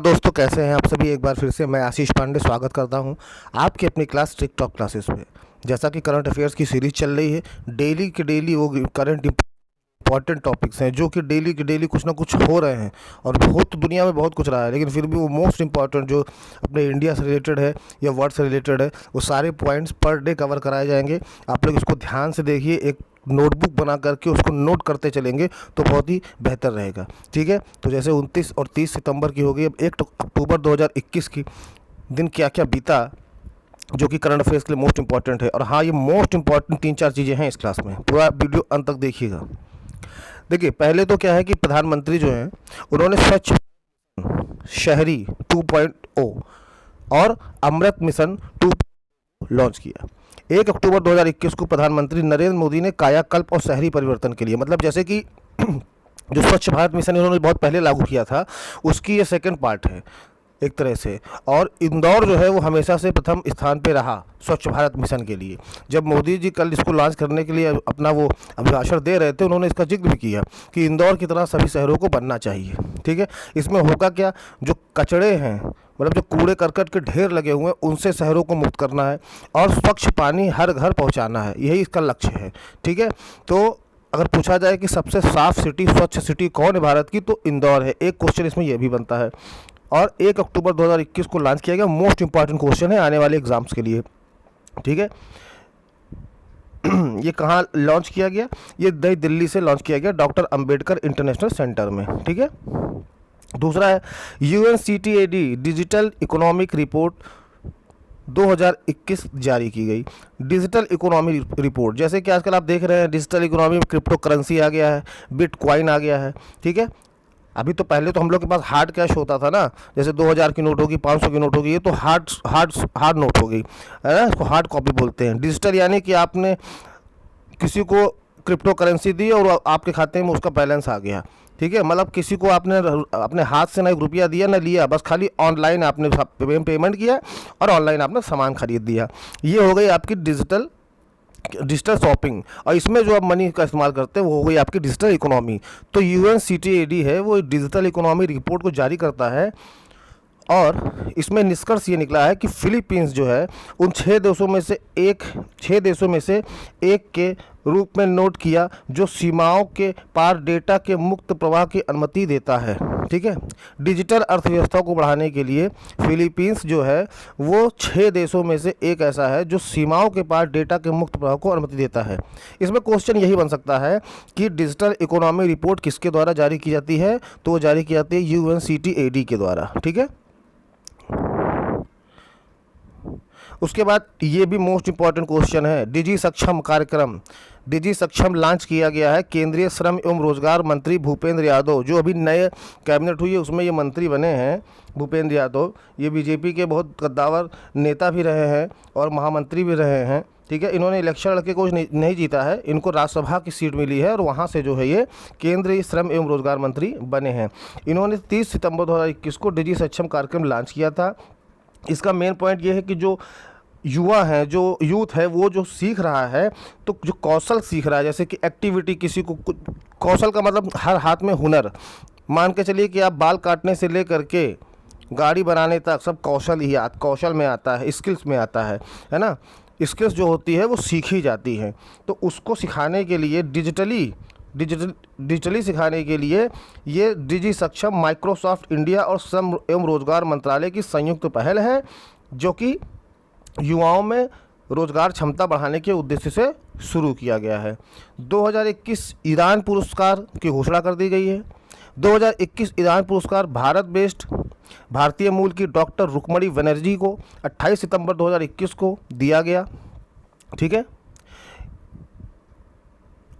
दोस्तों, कैसे हैं आप सभी। एक बार फिर से मैं आशीष पांडे स्वागत करता हूं आपकी अपनी क्लास टिक टॉक क्लासेस में। जैसा कि करंट अफेयर्स की सीरीज चल रही है, डेली के डेली वो करंट इंपॉर्टेंट टॉपिक्स हैं जो कि डेली के डेली कुछ ना कुछ हो रहे हैं। और बहुत दुनिया में बहुत कुछ रहा है, लेकिन फिर भी वो मोस्ट इंपॉर्टेंट जो अपने इंडिया से रिलेटेड है या वर्ल्ड से रिलेटेड है, वो सारे पॉइंट्स पर डे कवर कराए जाएंगे। आप लोग इसको ध्यान से देखिए, एक नोटबुक बना करके उसको नोट करते चलेंगे तो बहुत ही बेहतर रहेगा। ठीक है, तो जैसे 29 और 30 सितंबर की हो गई, अब 1 अक्टूबर 2021 की दिन क्या क्या बीता, जो कि करंट अफेयर्स के लिए मोस्ट इंपॉर्टेंट है। और हाँ, ये मोस्ट इंपॉर्टेंट 3-4 चीज़ें हैं इस क्लास में, पूरा वीडियो अंत तक देखिएगा। देखिए, पहले तो क्या है कि प्रधानमंत्री जो हैं उन्होंने स्वच्छ शहरी 2.0 और अमृत मिशन 2 लॉन्च किया। 1 अक्टूबर 2021 को प्रधानमंत्री नरेंद्र मोदी ने कायाकल्प और शहरी परिवर्तन के लिए, मतलब जैसे कि जो स्वच्छ भारत मिशन इन्होंने बहुत पहले लागू किया था, उसकी ये सेकंड पार्ट है एक तरह से। और इंदौर जो है वो हमेशा से प्रथम स्थान पे रहा स्वच्छ भारत मिशन के लिए। जब मोदी जी कल इसको लॉन्च करने के लिए अपना वो अभिभाषण दे रहे थे, उन्होंने इसका जिक्र भी किया कि इंदौर की तरह सभी शहरों को बनना चाहिए। ठीक है, इसमें होगा क्या, जो कचड़े हैं, मतलब जो कूड़े करकट के ढेर लगे हुए हैं, उनसे शहरों को मुक्त करना है और स्वच्छ पानी हर घर पहुंचाना है, यही इसका लक्ष्य है। ठीक है, तो अगर पूछा जाए कि सबसे साफ सिटी, स्वच्छ सिटी कौन है भारत की, तो इंदौर है। एक क्वेश्चन इसमें यह भी बनता है। और 1 अक्टूबर 2021 को लॉन्च किया गया, मोस्ट इंपॉर्टेंट क्वेश्चन है आने वाले एग्जाम्स के लिए। ठीक है, ये कहाँ लॉन्च किया गया, ये नई दिल्ली से लॉन्च किया गया, डॉक्टर अंबेडकर इंटरनेशनल सेंटर में। ठीक है, दूसरा है UNCTAD डिजिटल इकोनॉमिक रिपोर्ट 2021 जारी की गई। डिजिटल इकोनॉमी रिपोर्ट, जैसे कि आजकल आप देख रहे हैं डिजिटल इकोनॉमी में क्रिप्टो करेंसी आ गया है, बिटकॉइन आ गया है। ठीक है, अभी तो पहले तो हम लोग के पास हार्ड कैश होता था ना, जैसे 2000 की नोट होगी, 500 की नोट होगी, ये तो हार्ड नोट हो गई है ना, इसको हार्ड कॉपी बोलते हैं। डिजिटल यानी कि आपने किसी को क्रिप्टो करेंसी दी और आपके खाते में उसका बैलेंस आ गया। ठीक है, मतलब किसी को आपने अपने हाथ से ना एक रुपया दिया ना लिया, बस खाली ऑनलाइन आपने पेमेंट किया और ऑनलाइन आपने सामान खरीद दिया। ये हो गई आपकी डिजिटल शॉपिंग। और इसमें जो आप मनी का इस्तेमाल करते हैं वो हो गई आपकी डिजिटल इकोनॉमी। तो UNCTAD है वो डिजिटल इकोनॉमी रिपोर्ट को जारी करता है, और इसमें निष्कर्ष ये निकला है कि फिलीपींस जो है उन 6 देशों में से एक के रूप में नोट किया जो सीमाओं के पार डेटा के मुक्त प्रवाह की अनुमति देता है। ठीक है, डिजिटल अर्थव्यवस्था को बढ़ाने के लिए फिलीपींस जो है वो 6 देशों में से एक ऐसा है जो सीमाओं के पार डेटा के मुक्त प्रवाह को अनुमति देता है। इसमें क्वेश्चन यही बन सकता है कि डिजिटल इकोनॉमी रिपोर्ट किसके द्वारा जारी की जाती है, तो वो जारी की जाती है UNCTAD के द्वारा। ठीक है, उसके बाद ये भी मोस्ट इंपॉर्टेंट क्वेश्चन है, डिजी सक्षम कार्यक्रम। डिजी सक्षम लॉन्च किया गया है, केंद्रीय श्रम एवं रोजगार मंत्री भूपेंद्र यादव, जो अभी नए कैबिनेट हुई है उसमें ये मंत्री बने हैं भूपेंद्र यादव। ये बीजेपी के बहुत कद्दावर नेता भी रहे हैं और महामंत्री भी रहे हैं। ठीक है, इन्होंने इलेक्शन लड़के को नहीं जीता है, इनको राज्यसभा की सीट मिली है और वहाँ से जो है ये केंद्रीय श्रम एवं रोजगार मंत्री बने हैं। इन्होंने 30 सितंबर 2021 को डिजी सक्षम कार्यक्रम लॉन्च किया था। इसका मेन पॉइंट ये है कि जो युवा है, जो यूथ है, वो जो सीख रहा है, तो जो कौशल सीख रहा है, जैसे कि एक्टिविटी, किसी को कौशल का मतलब हर हाथ में हुनर। मान के चलिए कि आप बाल काटने से लेकर के गाड़ी बनाने तक सब कौशल में आता है, स्किल्स में आता है ना। स्किल्स जो होती है वो सीखी जाती है, तो उसको सिखाने के लिए डिजिटली सिखाने के लिए ये डिजी सक्षम माइक्रोसॉफ्ट इंडिया और श्रम एवं रोजगार मंत्रालय की संयुक्त पहल है, जो कि युवाओं में रोजगार क्षमता बढ़ाने के उद्देश्य से शुरू किया गया है। 2021 ईरान पुरस्कार की घोषणा कर दी गई है। 2021 ईरान पुरस्कार भारतीय मूल की डॉक्टर रुक्मणी बनर्जी को 28 सितंबर 2021 को दिया गया। ठीक है,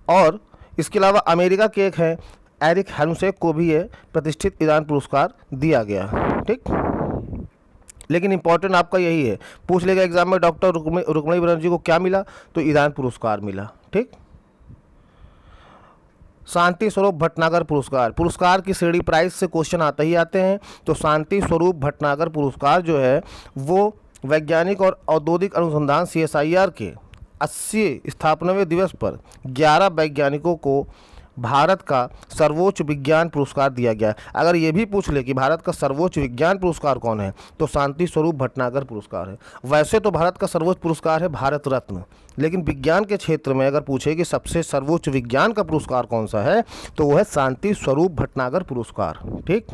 और इसके अलावा अमेरिका के एक हैं एरिक हेलमसेक को भी ये प्रतिष्ठित ईरान पुरस्कार दिया गया। ठीक, लेकिन इंपॉर्टेंट आपका यही है, पूछ लेगा एग्जाम में डॉक्टर रुक्मणी बनर्जी को क्या मिला, तो ईरान पुरस्कार मिला। ठीक, शांति स्वरूप भटनागर पुरस्कार की श्रेणी प्राइस से क्वेश्चन आते ही आते हैं। तो शांति स्वरूप भटनागर पुरस्कार जो है वो वैज्ञानिक और औद्योगिक अनुसंधान CSIR के 80 स्थापनवें दिवस पर 11 वैज्ञानिकों को भारत का सर्वोच्च विज्ञान पुरस्कार दिया गया है। अगर ये भी पूछ ले कि भारत का सर्वोच्च विज्ञान पुरस्कार कौन है, तो शांति स्वरूप भटनागर पुरस्कार है। वैसे तो भारत का सर्वोच्च पुरस्कार है भारत रत्न, लेकिन विज्ञान के क्षेत्र में अगर पूछे कि सबसे सर्वोच्च विज्ञान का पुरस्कार कौन सा है, तो वह है शांति स्वरूप भटनागर पुरस्कार। ठीक।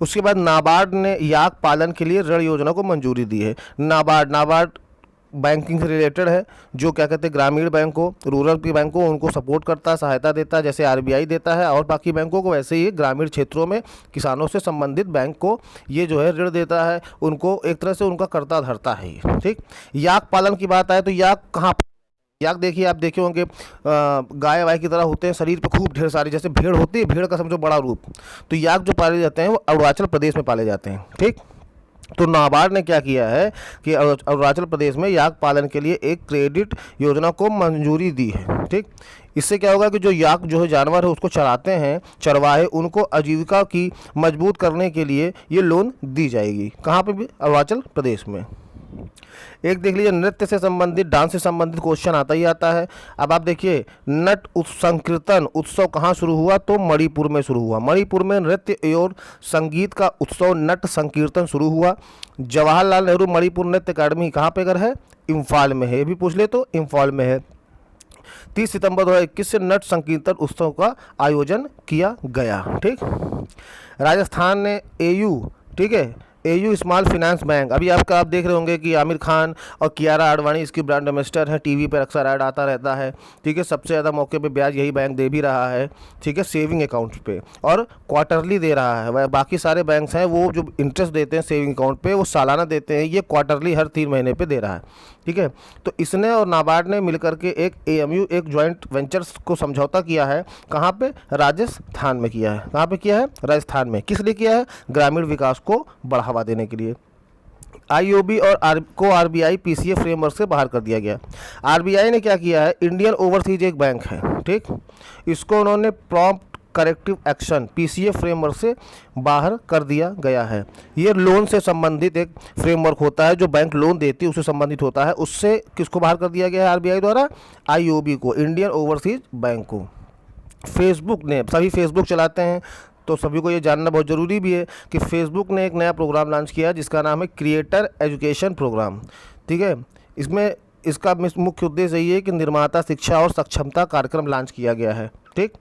उसके बाद नाबार्ड ने याक पालन के लिए ऋण योजना को मंजूरी दी है। नाबार्ड बैंकिंग से रिलेटेड है, जो क्या कहते हैं ग्रामीण बैंकों, रूरल की बैंकों, उनको सपोर्ट करता है, सहायता देता है, जैसे आरबीआई देता है और बाकी बैंकों को, वैसे ही ग्रामीण क्षेत्रों में किसानों से संबंधित बैंक को ये जो है ऋण देता है, उनको एक तरह से उनका कर्ता धरता है ये। ठीक। याक पालन की बात आए तो याक कहाँ, याक देखिए, आप देखे होंगे गाय वाय की तरह होते हैं, शरीर पे खूब ढेर सारी, जैसे भेड़ होती है, भेड़ का समझो बड़ा रूप। तो याक जो पाले जाते हैं वो अरुणाचल प्रदेश में पाले जाते हैं। ठीक। तो नाबार्ड ने क्या किया है कि अरुणाचल प्रदेश में याक पालन के लिए एक क्रेडिट योजना को मंजूरी दी है। ठीक। इससे क्या होगा कि जो याक जो है जानवर है उसको चराते हैं चरवाहे, उनको आजीविका की मजबूत करने के लिए ये लोन दी जाएगी। कहाँ पे भी? अरुणाचल प्रदेश में। एक देख लीजिए, नृत्य से संबंधित, डांस से संबंधित क्वेश्चन आता ही आता है। अब आप देखिए, नट संकीर्तन उत्सव कहाँ शुरू हुआ, तो मणिपुर में शुरू हुआ। मणिपुर में नृत्य और संगीत का उत्सव नट संकीर्तन शुरू हुआ। जवाहरलाल नेहरू मणिपुर नृत्य अकादमी कहाँ पे है? इम्फाल में है। ये भी पूछ ले तो इम्फाल में है। 30 सितंबर 2021 से नट संकीर्तन उत्सव का आयोजन किया गया। ठीक। राजस्थान ने एयू, ठीक है, एयू स्मॉल फाइनेंस बैंक, अभी आप देख रहे होंगे कि आमिर खान और कियारा आडवाणी इसकी ब्रांड एम्बेसडर है, टीवी पर अक्सर ऐड आता रहता है। ठीक है। सबसे ज़्यादा मौके पे ब्याज यही बैंक दे भी रहा है। ठीक है, सेविंग अकाउंट पे, और क्वार्टरली दे रहा है। वह बाकी सारे बैंक्स हैं वो जो इंटरेस्ट देते हैं सेविंग अकाउंट पे वो सालाना देते हैं, ये क्वार्टरली हर 3 महीने पे दे रहा है। ठीक है। तो इसने और नाबार्ड ने मिलकर के एक एएमयू, एक जॉइंट वेंचर्स को समझौता किया है। कहाँ पे? राजस्थान में किया है। कहाँ पे किया है? राजस्थान में। किस लिए किया है? ग्रामीण विकास को बढ़ावा देने के लिए। आईओबी और आरबीआई पीसीए फ्रेमवर्क से बाहर कर दिया गया। आरबीआई ने क्या किया है? इंडियन ओवरसीज एक बैंक है। ठीक। इसको उन्होंने prompt corrective action PCA framework से बाहर कर दिया गया है। ये लोन से संबंधित एक फ्रेमवर्क होता है, जो बैंक लोन देती है उससे संबंधित होता है। उससे किसको बाहर कर दिया गया है आरबीआई द्वारा? आईओबी को, इंडियन ओवरसीज बैंक को। फेसबुक ने, सभी फेसबुक चलाते हैं तो सभी को ये जानना बहुत ज़रूरी भी है कि फेसबुक ने एक नया प्रोग्राम लॉन्च किया जिसका नाम है क्रिएटर एजुकेशन प्रोग्राम। ठीक है। इसमें इसका मुख्य उद्देश्य ये है कि निर्माता शिक्षा और सक्षमता कार्यक्रम लॉन्च किया गया है। ठीक।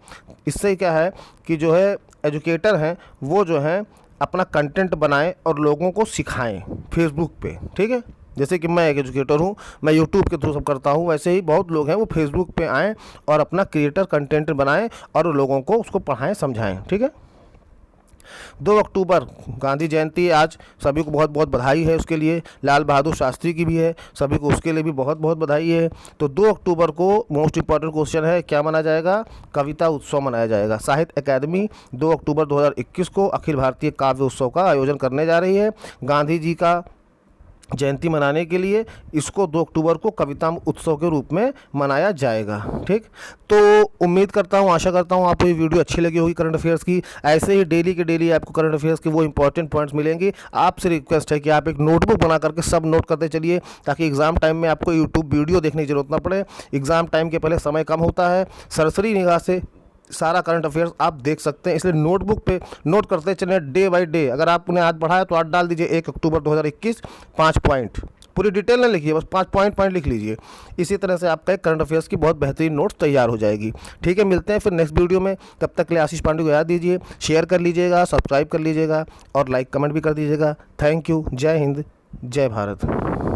इससे क्या है कि जो है एजुकेटर हैं वो जो है अपना कंटेंट बनाएं और लोगों को सिखाएं फेसबुक पे। ठीक है। जैसे कि मैं एक एजुकेटर हूँ, मैं यूट्यूब के थ्रू सब करता हूँ, वैसे ही बहुत लोग हैं वो फेसबुक पे आएँ और अपना क्रिएटर कंटेंट बनाएं और लोगों को उसको पढ़ाएं समझाएं। ठीक है। 2 अक्टूबर गांधी जयंती है आज, सभी को बहुत बहुत बधाई है उसके लिए। लाल बहादुर शास्त्री की भी है, सभी को उसके लिए भी बहुत बहुत बधाई है। तो 2 अक्टूबर को मोस्ट इंपॉर्टेंट क्वेश्चन है, क्या मनाया जाएगा? कविता उत्सव मनाया जाएगा। साहित्य अकादमी 2 अक्टूबर 2021 को अखिल भारतीय काव्य उत्सव का आयोजन करने जा रही है। गांधी जी का जयंती मनाने के लिए इसको 2 अक्टूबर को कविता उत्सव के रूप में मनाया जाएगा। ठीक। तो उम्मीद करता हूँ, आशा करता हूँ आपको ये वीडियो अच्छी लगी होगी करंट अफेयर्स की। ऐसे ही डेली के डेली आपको करंट अफेयर्स के वो इंपॉर्टेंट पॉइंट्स मिलेंगे। आपसे रिक्वेस्ट है कि आप एक नोटबुक बना करके सब नोट करते चलिए, ताकि एग्ज़ाम टाइम में आपको यूट्यूब वीडियो देखने की जरूरत ना पड़े। एग्ज़ाम टाइम के पहले समय कम होता है, सरसरी निगाह से सारा करंट अफेयर्स आप देख सकते हैं, इसलिए नोटबुक पे नोट करते चलें डे बाय डे। अगर आपने आज पढ़ा है तो आज डाल दीजिए 1 अक्टूबर 2021 5 पॉइंट, पूरी डिटेल ना लिखिए, बस 5 पॉइंट लिख लीजिए। इसी तरह से आपका एक करंट अफेयर्स की बहुत बेहतरीन नोट्स तैयार हो जाएगी। ठीक है, मिलते हैं फिर नेक्स्ट वीडियो में। तब तक के लिए आशीष पांडे को याद दीजिए, शेयर कर लीजिएगा, सब्सक्राइब कर लीजिएगा और लाइक कमेंट भी कर दीजिएगा। Thank you. जय हिंद, जय भारत।